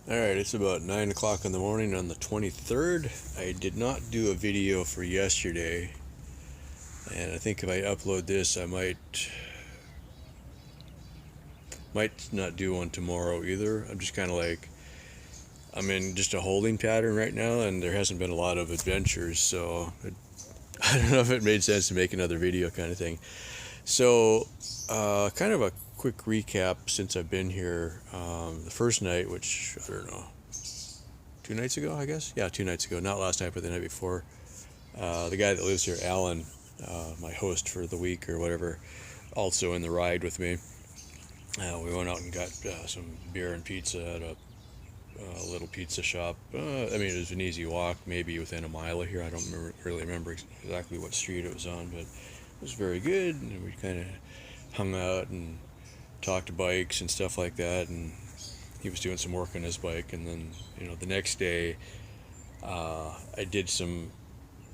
Alright, it's about 9 o'clock in the morning on the 23rd. I did not do a video for yesterday, and I think if I upload this, I might not do one tomorrow either. I'm just kind of like, I'm in just a holding pattern right now, and there hasn't been a lot of adventures, so I don't know if it made sense to make another video kind of thing. So, kind of a quick recap since I've been here. The first night, which, I don't know, 2 nights ago, I guess? Yeah, 2 nights ago. Not last night, but the night before. The guy that lives here, Alan, my host for the week or whatever, also in the ride with me. We went out and got some beer and pizza at a little pizza shop. I mean, it was an easy walk, maybe within a mile of here. I don't really remember exactly what street it was on, but it was very good. And we kind of hung out and talked bikes and stuff like that. And he was doing some work on his bike. And then, the next day, I did some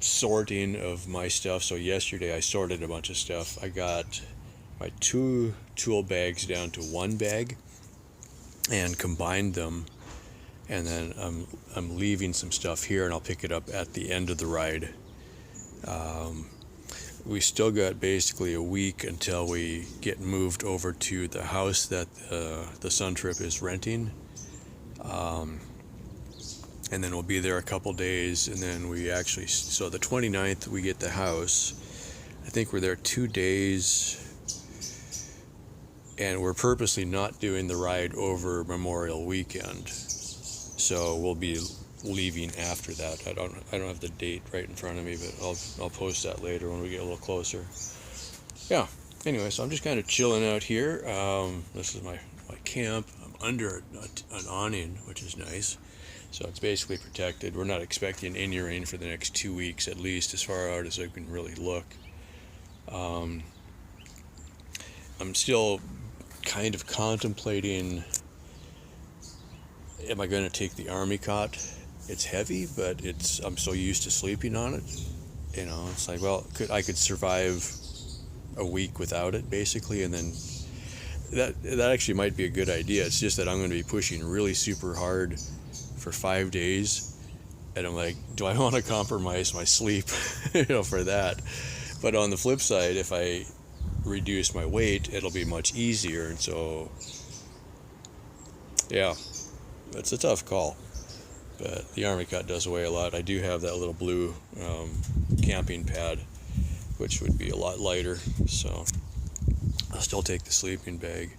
sorting of my stuff. So yesterday I sorted a bunch of stuff. I got my 2 tool bags down to 1 bag and combined them, and then I'm leaving some stuff here, and I'll pick it up at the end of the ride. We still got basically a week until we get moved over to the house that the Sun Trip is renting, and then we'll be there a couple days, and then so the 29th we get the house. I think we're there 2 days, and we're purposely not doing the ride over Memorial Weekend, so we'll be leaving after that. I don't have the date right in front of me, but I'll post that later when we get a little closer. Yeah, anyway, so I'm just kind of chilling out here. This is my camp. I'm under an awning, which is nice, so it's basically protected. We're not expecting any rain for the next 2 weeks, at least as far out as I can really look. I'm still kind of contemplating, am I going to take the army cot? It's heavy, but I'm so used to sleeping on it. It's like, well, I could survive a week without it, basically, and then that actually might be a good idea. It's just that I'm going to be pushing really super hard for 5 days, and I'm like, do I want to compromise my sleep, for that? But on the flip side, if I reduce my weight, it'll be much easier, and so, yeah, it's a tough call. But the army cot does weigh a lot. I do have that little blue camping pad, which would be a lot lighter, so I'll still take the sleeping bag.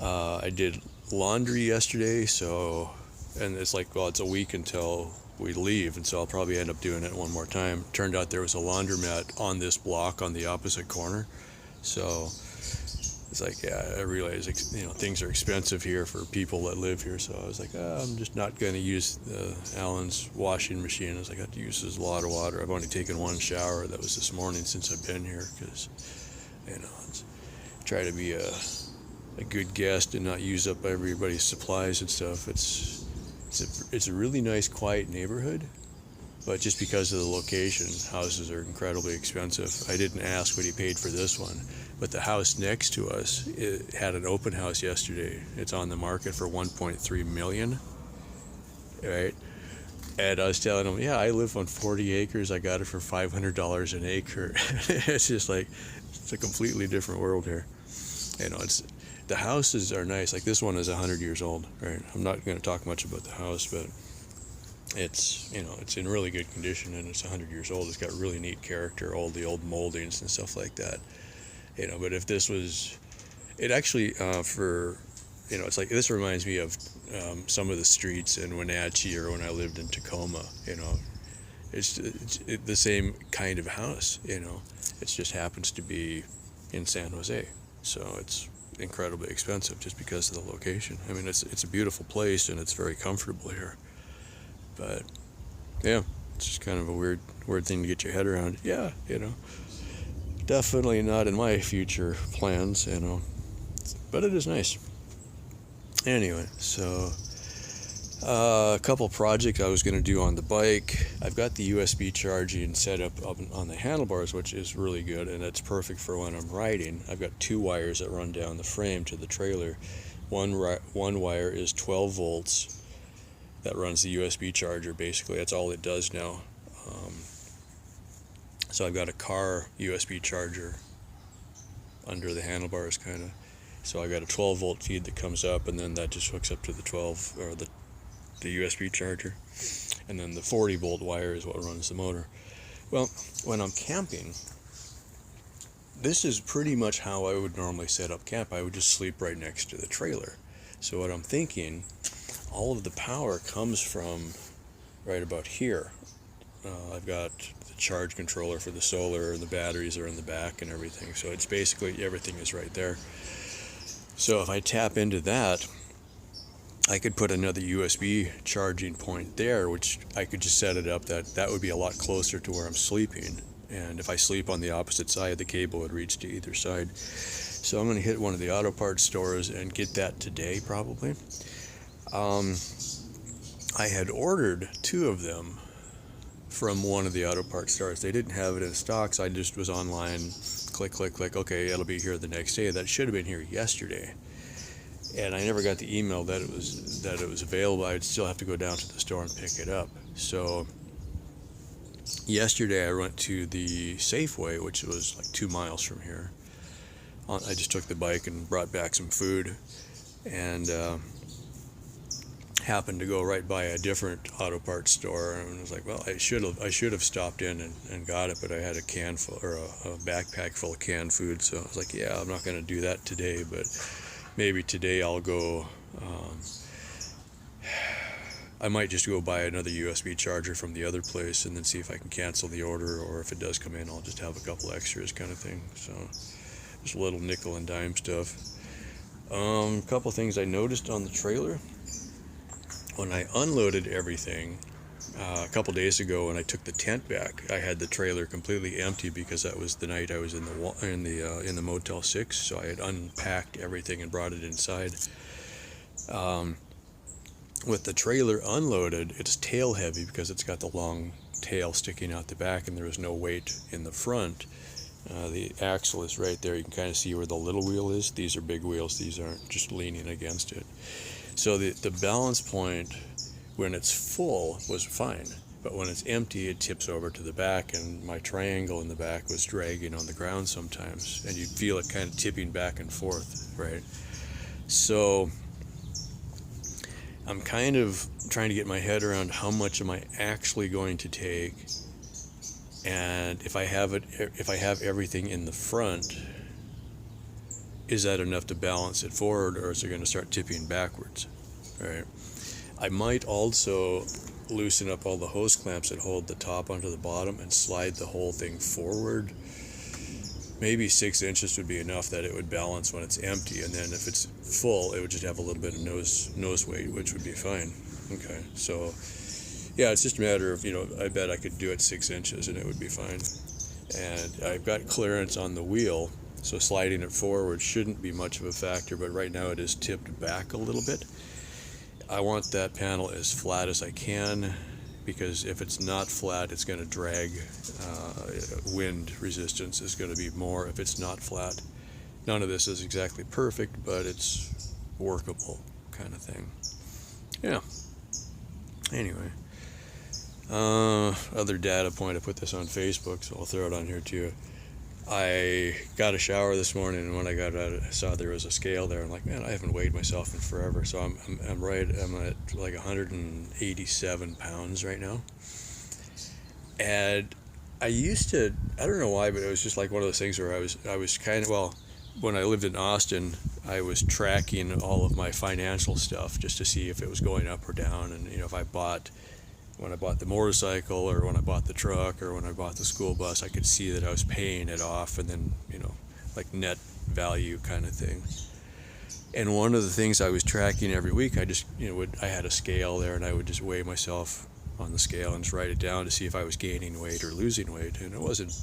I did laundry yesterday, and it's like, well, it's a week until we leave, and so I'll probably end up doing it one more time. Turned out there was a laundromat on this block on the opposite corner, so it's like, yeah, I realize, things are expensive here for people that live here, so I was like, I'm just not going to use Alan's washing machine. I was like, I have to use a lot of water. I've only taken 1 shower. That was this morning since I've been here, because, try to be a good guest and not use up everybody's supplies and stuff. It's a really nice, quiet neighborhood, but just because of the location, houses are incredibly expensive. I didn't ask what he paid for this one, but the house next to us, it had an open house yesterday. It's on the market for $1.3 million, right? And I was telling him, yeah, I live on 40 acres. I got it for $500 an acre. It's just like, it's a completely different world here. The houses are nice. Like this one is 100 years old, right? I'm not going to talk much about the house, but it's in really good condition, and it's 100 years old. It's got really neat character, all the old moldings and stuff like that. But if this was, it actually it's like, this reminds me of some of the streets in Wenatchee or when I lived in Tacoma. It's the same kind of house. It just happens to be in San Jose, so it's incredibly expensive just because of the location. I mean, it's a beautiful place and it's very comfortable here, but yeah, it's just kind of a weird thing to get your head around. Yeah, definitely not in my future plans, but it is nice. Anyway, so a couple projects I was going to do on the bike. I've got the USB charging set up on the handlebars, which is really good, and it's perfect for when I'm riding. I've got 2 wires that run down the frame to the trailer. One wire is 12 volts, that runs the USB charger. Basically, that's all it does now. So I've got a car USB charger under the handlebars, kind of. So I got a 12 volt feed that comes up, and then that just hooks up to the 12 or the USB charger, and then the 40 volt wire is what runs the motor. Well, when I'm camping, this is pretty much how I would normally set up camp. I would just sleep right next to the trailer. So what I'm thinking, all of the power comes from right about here. I've got the charge controller for the solar, and the batteries are in the back and everything. So it's basically everything is right there. So if I tap into that, I could put another USB charging point there, which I could just set it up that would be a lot closer to where I'm sleeping. And if I sleep on the opposite side, the cable would reach to either side. So I'm going to hit one of the auto parts stores and get that today, probably. I had ordered 2 of them from one of the auto parts stores. They didn't have it in stock, so I just was online, click, okay, it'll be here the next day. That should have been here yesterday. And I never got the email that it was available. I'd still have to go down to the store and pick it up. So yesterday I went to the Safeway, which was like 2 miles from here. I just took the bike and brought back some food, and happened to go right by a different auto parts store, and I was like, well, I should have stopped in and got it, but I had a can full, or a backpack full of canned food, so I was like, yeah, I'm not going to do that today, but maybe today I'll go. I might just go buy another USB charger from the other place and then see if I can cancel the order, or if it does come in, I'll just have a couple extras, kind of thing. So just a little nickel and dime stuff. A couple things I noticed on the trailer. When I unloaded everything a couple days ago, when I took the tent back, I had the trailer completely empty because that was the night I was in the Motel 6. So I had unpacked everything and brought it inside. With the trailer unloaded, it's tail heavy because it's got the long tail sticking out the back, and there was no weight in the front. The axle is right there. You can kind of see where the little wheel is. These are big wheels. These aren't just leaning against it. So the balance point when it's full was fine, but when it's empty, it tips over to the back, and my triangle in the back was dragging on the ground sometimes, and you'd feel it kind of tipping back and forth, right? So I'm kind of trying to get my head around how much am I actually going to take, and if I have everything in the front, is that enough to balance it forward, or is it going to start tipping backwards, right? I might also loosen up all the hose clamps that hold the top onto the bottom and slide the whole thing forward. Maybe 6 inches would be enough that it would balance when it's empty, and then if it's full, it would just have a little bit of nose weight, which would be fine. Okay, so yeah, it's just a matter of, I bet I could do it 6 inches and it would be fine. And I've got clearance on the wheel, so sliding it forward shouldn't be much of a factor, but right now it is tipped back a little bit. I want that panel as flat as I can, because if it's not flat, it's going to drag. Wind resistance is going to be more if it's not flat. None of this is exactly perfect, but it's workable, kind of thing. Yeah. Anyway. Other data point, I put this on Facebook, so I'll throw it on here too. I got a shower this morning, and when I got out, I saw there was a scale there. I'm like, man, I haven't weighed myself in forever. So I'm at like 187 pounds right now. And I don't know why, but it was just like one of those things where I was kind of, when I lived in Austin, I was tracking all of my financial stuff just to see if it was going up or down, and if when I bought the motorcycle, or when I bought the truck, or when I bought the school bus, I could see that I was paying it off, and then, like net value kind of thing. And one of the things I was tracking every week, I just, I had a scale there, and I would just weigh myself on the scale and just write it down to see if I was gaining weight or losing weight. And it wasn't,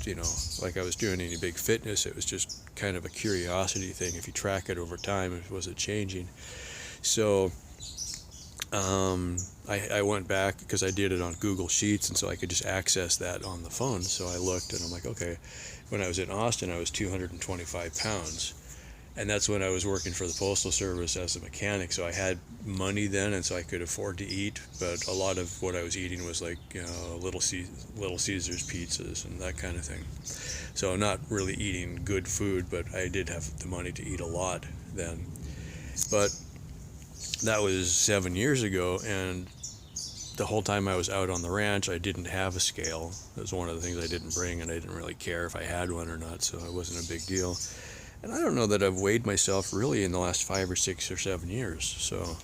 like I was doing any big fitness. It was just kind of a curiosity thing. If you track it over time, was it changing? So I went back because I did it on Google Sheets, and so I could just access that on the phone. So I looked, and I'm like, okay, when I was in Austin, I was 225 pounds. And that's when I was working for the Postal Service as a mechanic, so I had money then, and so I could afford to eat. But a lot of what I was eating was like, Little Caesars pizzas and that kind of thing. So not really eating good food, but I did have the money to eat a lot then. But that was 7 years ago, and the whole time I was out on the ranch, I didn't have a scale. That was one of the things I didn't bring, and I didn't really care if I had one or not, so it wasn't a big deal. And I don't know that I've weighed myself really in the last 5 or 6 or 7 years. So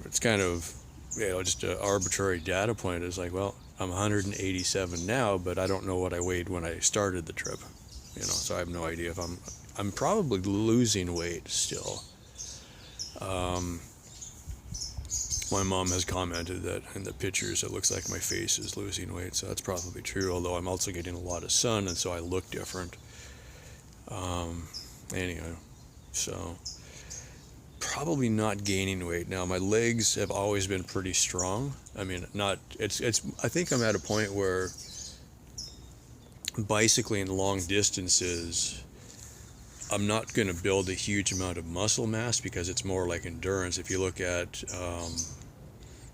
it's kind of, just an arbitrary data point. It's like, well, I'm 187 now, but I don't know what I weighed when I started the trip. So I have no idea if I'm probably losing weight still. My mom has commented that in the pictures it looks like my face is losing weight, so that's probably true, although I'm also getting a lot of sun, and so I look different. Anyway, so probably not gaining weight. Now, my legs have always been pretty strong. I mean, I think I'm at a point where bicycling long distances, I'm not going to build a huge amount of muscle mass because it's more like endurance. If you look at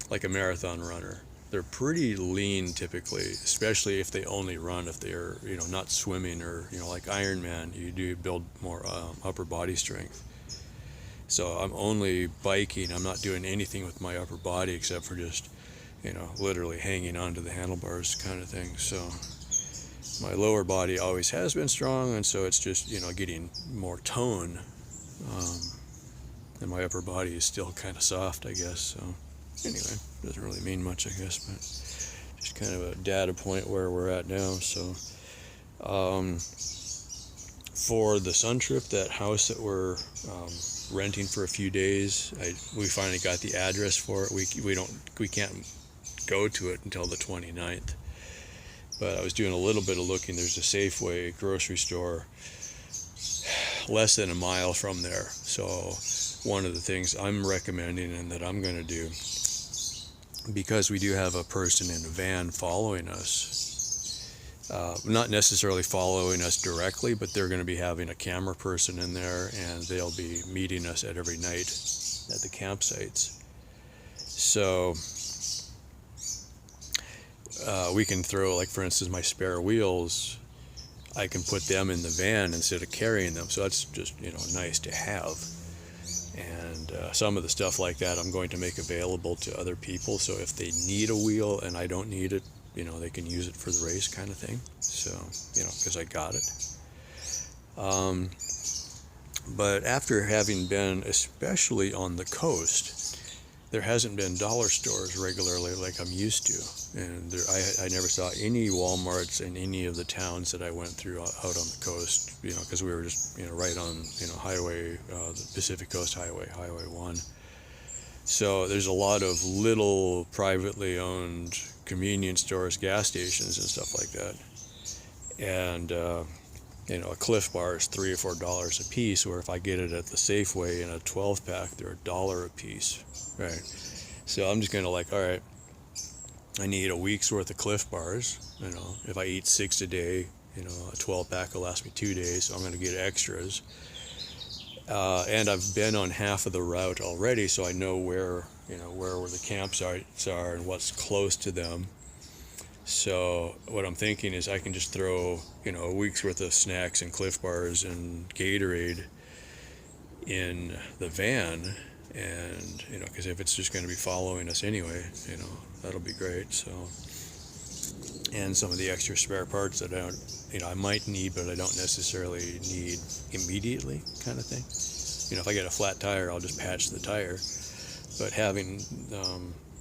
like a marathon runner, they're pretty lean typically, especially if they only run, if they're not swimming, or like Ironman, you do build more upper body strength. So I'm only biking, I'm not doing anything with my upper body except for just literally hanging onto the handlebars kind of thing. So my lower body always has been strong, and so it's just getting more tone, and my upper body is still kind of soft, I guess. So anyway, doesn't really mean much, I guess, but just kind of a data point where we're at now. So for the sun trip, that house that we're renting for a few days, we finally got the address for it. We can't go to it until the 29th. But I was doing a little bit of looking. There's a Safeway grocery store less than a mile from there. So one of the things I'm recommending and that I'm going to do, because we do have a person in a van following us, not necessarily following us directly, but they're going to be having a camera person in there, and they'll be meeting us at every night at the campsites. So we can throw, like for instance, my spare wheels, I can put them in the van instead of carrying them. So that's just nice to have. And some of the stuff like that I'm going to make available to other people, so if they need a wheel and I don't need it, they can use it for the race kind of thing. So because I got it. But after having been especially on the coast, there hasn't been dollar stores regularly like I'm used to, and I never saw any Walmarts in any of the towns that I went through out on the coast, because we were just right on highway, the Pacific Coast Highway, Highway 1. So there's a lot of little privately owned convenience stores, gas stations and stuff like that, and a Cliff Bar is $3 or $4 a piece, or if I get it at the Safeway in a 12-pack, they're $1 a piece, right? So I'm just going to all right, I need a week's worth of Cliff Bars. If I eat 6 a day, a 12-pack will last me 2 days, so I'm going to get extras. And I've been on half of the route already, so I know where the campsites are and what's close to them. So what I'm thinking is I can just throw, a week's worth of snacks and Cliff Bars and Gatorade in the van, and, because if it's just going to be following us anyway, that'll be great. So, and some of the extra spare parts that I might need, but I don't necessarily need immediately kind of thing. If I get a flat tire, I'll just patch the tire, but having,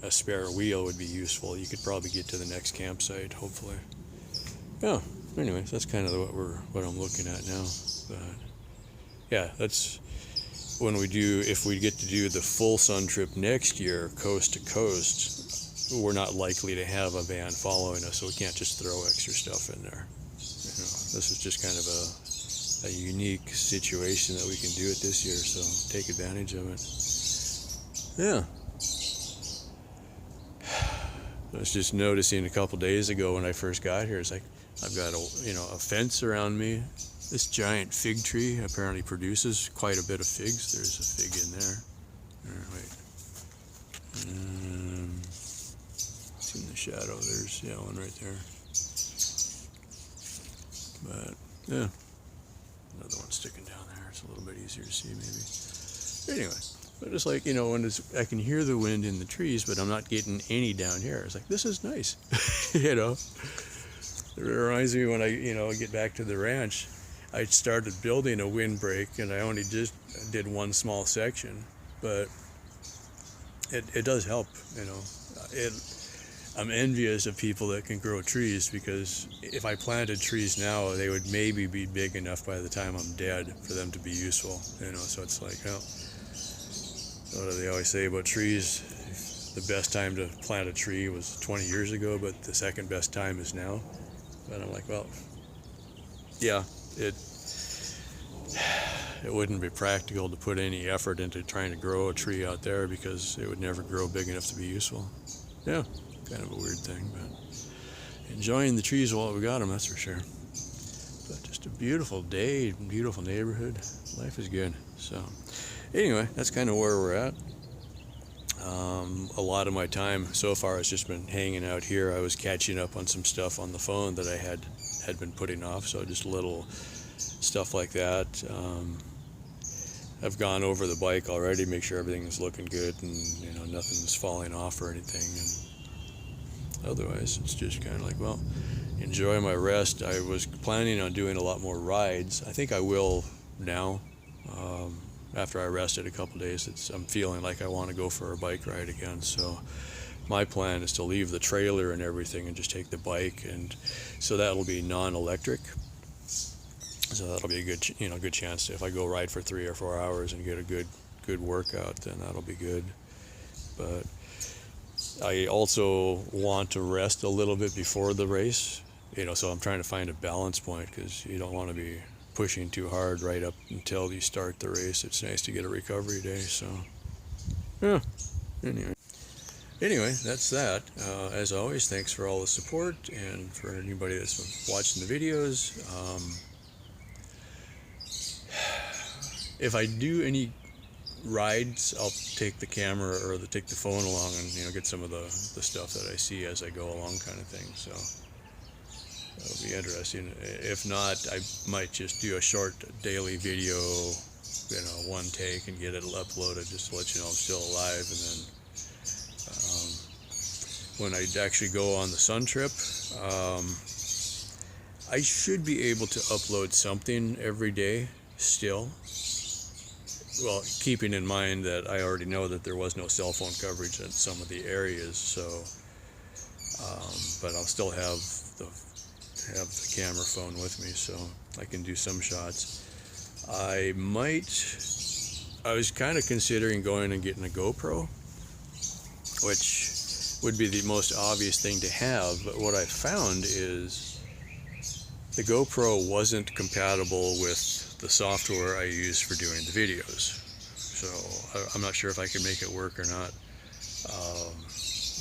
a spare wheel would be useful. You could probably get to the next campsite, hopefully. Yeah, anyways, that's kind of what I'm looking at now. But yeah, that's when if we get to do the full sun trip next year, coast to coast, we're not likely to have a van following us, so we can't just throw extra stuff in there. This is just kind of a unique situation that we can do it this year, so take advantage of it. Yeah. I was just noticing a couple days ago when I first got here, it's like I've got a fence around me This giant fig tree apparently produces quite a bit of figs. There's a fig in there. Wait. It's in the shadow. There's, yeah, one right there. But, yeah. Another one sticking down there. It's a little bit easier to see, maybe. Anyway, but it's like, you know, when it's, I can hear the wind in the trees, but I'm not getting any down here. It's like, this is nice. You know? It reminds me when I, you know, get back to the ranch, I started building a windbreak, and I only just did one small section, but it does help, you know. I'm envious of people that can grow trees, because if I planted trees now, they would maybe be big enough by the time I'm dead for them to be useful, you know. So it's like, well, what do they always say about trees? The best time to plant a tree was 20 years ago, but the second best time is now. But I'm like, well, yeah, it wouldn't be practical to put any effort into trying to grow a tree out there, because it would never grow big enough to be useful. Yeah, kind of a weird thing, but enjoying the trees while we got them, that's for sure. But just a beautiful day, beautiful neighborhood. Life is good. So anyway, that's kind of where we're at. A lot of my time so far has just been hanging out here. I was catching up on some stuff on the phone that I had been putting off, so just little stuff like that. I've gone over the bike already, make sure everything is looking good, and you know, nothing's falling off or anything. And otherwise, it's just kind of like, well, enjoy my rest. I was planning on doing a lot more rides. I think I will now. After I rested a couple days, I'm feeling like I want to go for a bike ride again. So my plan is to leave the trailer and everything and just take the bike, and so that'll be non-electric. So that'll be a good, you know, good chance to, if I go ride for 3 or 4 hours and get a good workout, then that'll be good. But I also want to rest a little bit before the race, you know, so I'm trying to find a balance point, because you don't want to be pushing too hard right up until you start the race. It's nice to get a recovery day. So yeah, anyway, that's that. As always, thanks for all the support, and for anybody that's watching the videos. If I do any rides, I'll take the camera or take the phone along, and you know, get some of the stuff that I see as I go along, kind of thing. So that'll be interesting. If not, I might just do a short daily video, you know, one take, and get it uploaded just to let you know I'm still alive. And then when I actually go on the sun trip, I should be able to upload something every day still. Well, keeping in mind that I already know that there was no cell phone coverage in some of the areas, so but I'll still have the camera phone with me, so I can do some shots. I was kind of considering going and getting a GoPro, which would be the most obvious thing to have, but what I found is the GoPro wasn't compatible with the software I use for doing the videos. So I'm not sure if I can make it work or not.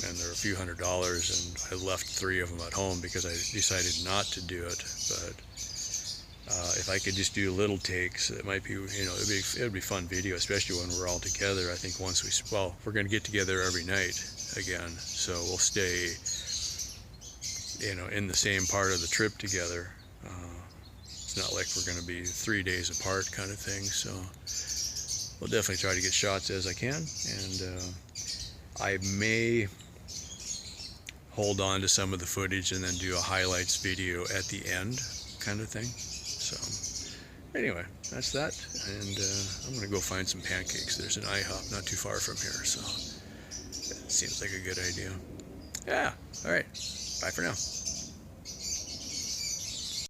And they're a few $100s, and I left 3 of them at home because I decided not to do it. But if I could just do little takes, it might be, you know, it would be fun video, especially when we're all together. I think once we're going to get together every night again, so we'll stay, you know, in the same part of the trip together. It's not like we're going to be 3 days apart, kind of thing. So we'll definitely try to get shots as I can, and I may hold on to some of the footage and then do a highlights video at the end, kind of thing. So anyway, that's that, and I'm going to go find some pancakes. There's an IHOP not too far from here, so it seems like a good idea. Yeah, all right, bye for now.